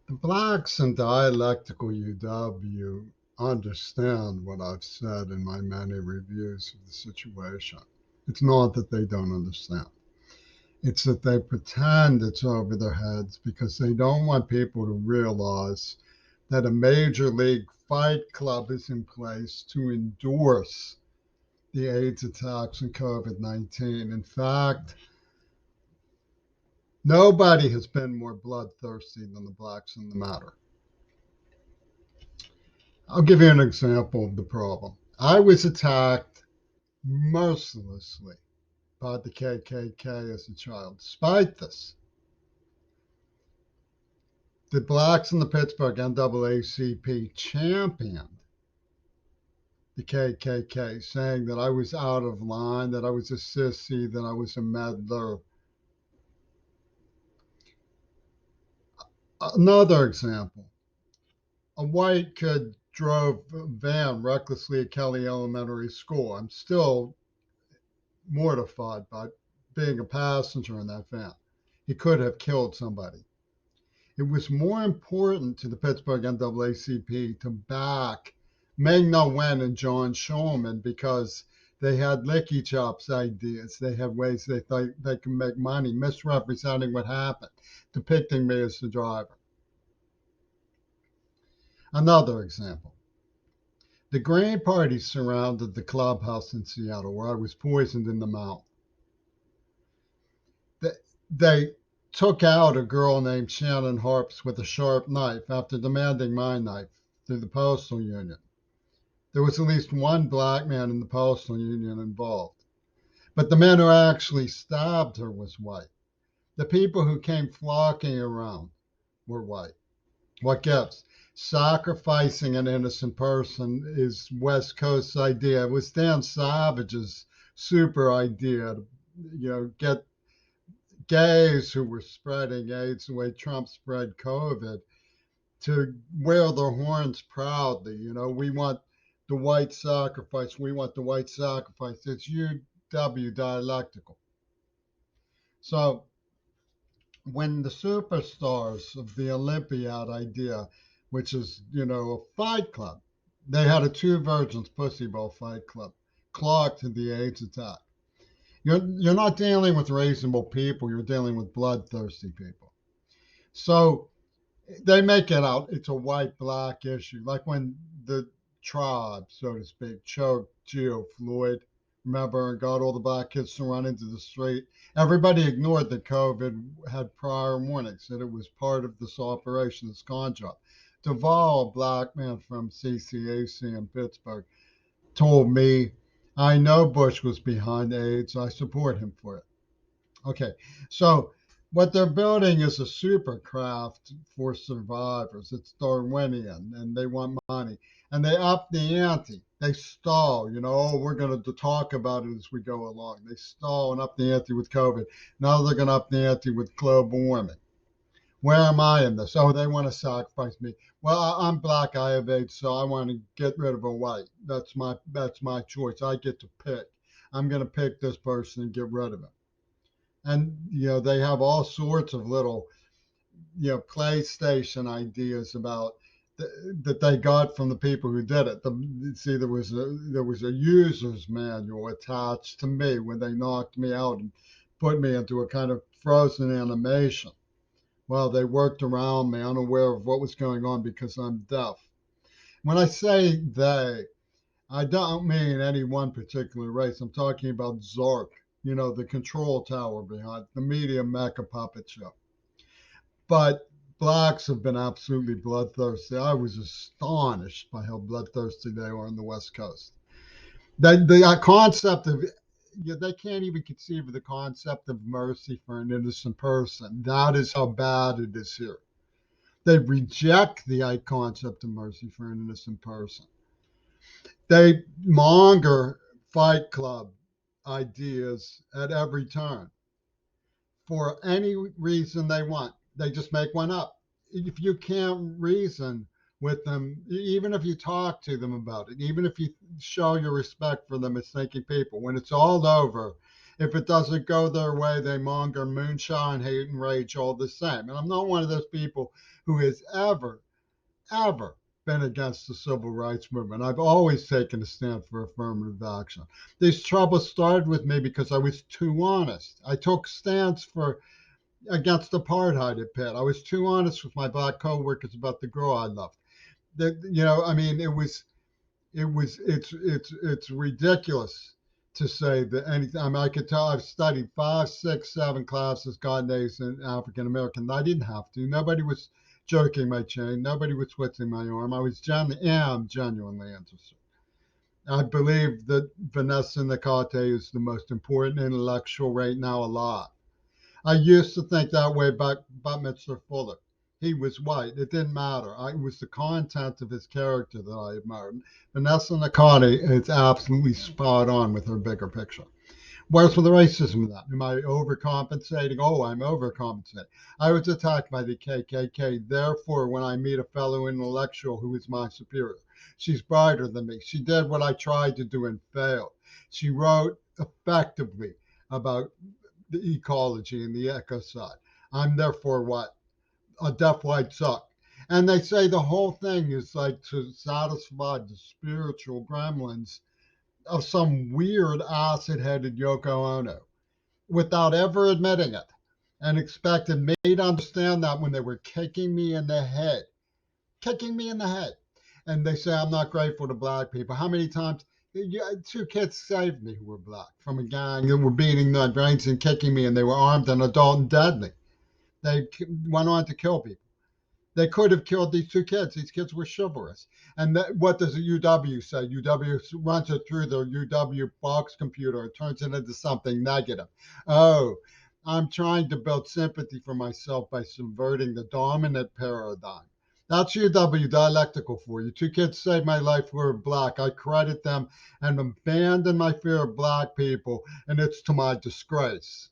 The blacks in dialectical UW understand what I've said in my many reviews of the situation. It's not that they don't understand. It's that they pretend it's over their heads because they don't want people to realize that a major league fight club is in place to endorse the AIDS attacks and COVID 19. In fact, nobody has been more bloodthirsty than the blacks in the matter. I'll give you an example of the problem. I was attacked mercilessly by the KKK as a child. Despite this, the blacks in the Pittsburgh NAACP championed the KKK, saying that I was out of line, that I was a sissy, that I was a meddler. Another example, a white kid drove a van recklessly at Kelly Elementary School. I'm still mortified by being a passenger in that van. He could have killed somebody. It was more important to the Pittsburgh NAACP to back Meng Na Wen and John Schulman because they had licky chops ideas. They had ways they thought they can make money, misrepresenting what happened, depicting me as the driver. Another example. The Green Party surrounded the clubhouse in Seattle where I was poisoned in the mouth. They took out a girl named Shannon Harps with a sharp knife after demanding my knife through the postal union. There was at least one black man in the postal union involved, but the man who actually stabbed her was white. The people who came flocking around were white. What gives? Sacrificing an innocent person is West Coast's idea. It was Dan Savage's super idea to, get gays who were spreading AIDS the way Trump spread COVID to wear their horns proudly. We want the white sacrifice. We want the white sacrifice. It's UW dialectical. So when the superstars of the Olympiad idea, which is, a fight club, they had a two virgins pussy bowl fight club, clogged to the AIDS attack. You're not dealing with reasonable people. You're dealing with bloodthirsty people. So they make it out it's a white black issue, like when the tribe, so to speak, choked Geo Floyd. Remember, and got all the black kids to run into the street. Everybody ignored that COVID had prior warnings, that it was part of this operation, this con job. Duvall, a black man from CCAC in Pittsburgh, told me, I know Bush was behind AIDS. I support him for it. Okay, so what they're building is a supercraft for survivors. It's Darwinian, and they want money. And they up the ante. They stall, we're going to talk about it as we go along. They stall and up the ante with COVID. Now they're going to up the ante with global warming. Where am I in this? Oh, they want to sacrifice me. Well, I'm black, I have AIDS, so I want to get rid of a white. That's my choice. I get to pick. I'm going to pick this person and get rid of him. And they have all sorts of little PlayStation ideas about that they got from the people who did it. See, there was a user's manual attached to me when they knocked me out and put me into a kind of frozen animation. Well, they worked around me, unaware of what was going on because I'm deaf. When I say they, I don't mean any one particular race. I'm talking about Zark, the control tower behind the media mecha puppet show. But blacks have been absolutely bloodthirsty. I was astonished by how bloodthirsty they are on the West Coast. The concept of they can't even conceive of the concept of mercy for an innocent person. That is how bad it is here. They reject the concept of mercy for an innocent person. They monger Fight Club ideas at every turn for any reason they want. They just make one up. If you can't reason with them, even if you talk to them about it, even if you show your respect for them as thinking people, when it's all over If it doesn't go their way, they monger moonshine, hate, and rage all the same. And I'm not one of those people who has ever been against the civil rights movement. I've always taken a stand for affirmative action. These troubles started with me because I was too honest. I took stands for against apartheid at Pitt. I was too honest with my black coworkers about the girl I loved. I mean, it's ridiculous to say that anything. I mean, I could tell I've studied 5, 6, 7 classes, God A's and African American. I didn't have to. Nobody was jerking my chain. Nobody was twisting my arm. I am genuinely interested. I believe that Vanessa Nakate is the most important intellectual right now alive. I used to think that way about Mr. Fuller. He was white. It didn't matter. It was the content of his character that I admired. Vanessa Nakate is absolutely spot on with her bigger picture. Where's with the racism of that? Am I overcompensating? Oh, I'm overcompensating. I was attacked by the KKK. Therefore, when I meet a fellow intellectual who is my superior, she's brighter than me. She did what I tried to do and failed. She wrote effectively about the ecology and the ecocide. I'm therefore what? A deaf white suck. And they say the whole thing is like to satisfy the spiritual gremlins of some weird acid headed Yoko Ono without ever admitting it and expected me to understand that when they were kicking me in the head, kicking me in the head. And they say I'm not grateful to black people. How many times? Two kids saved me who were black from a gang that were beating my brains and kicking me, and they were armed and adult and deadly. They went on to kill people. They could have killed these two kids. These kids were chivalrous. And what does the UW say? UW runs it through the UW box computer and turns it into something negative. Oh, I'm trying to build sympathy for myself by subverting the dominant paradigm. That's UW dialectical for you. Two kids saved my life who were black. I credit them and abandon my fear of black people, and it's to my disgrace.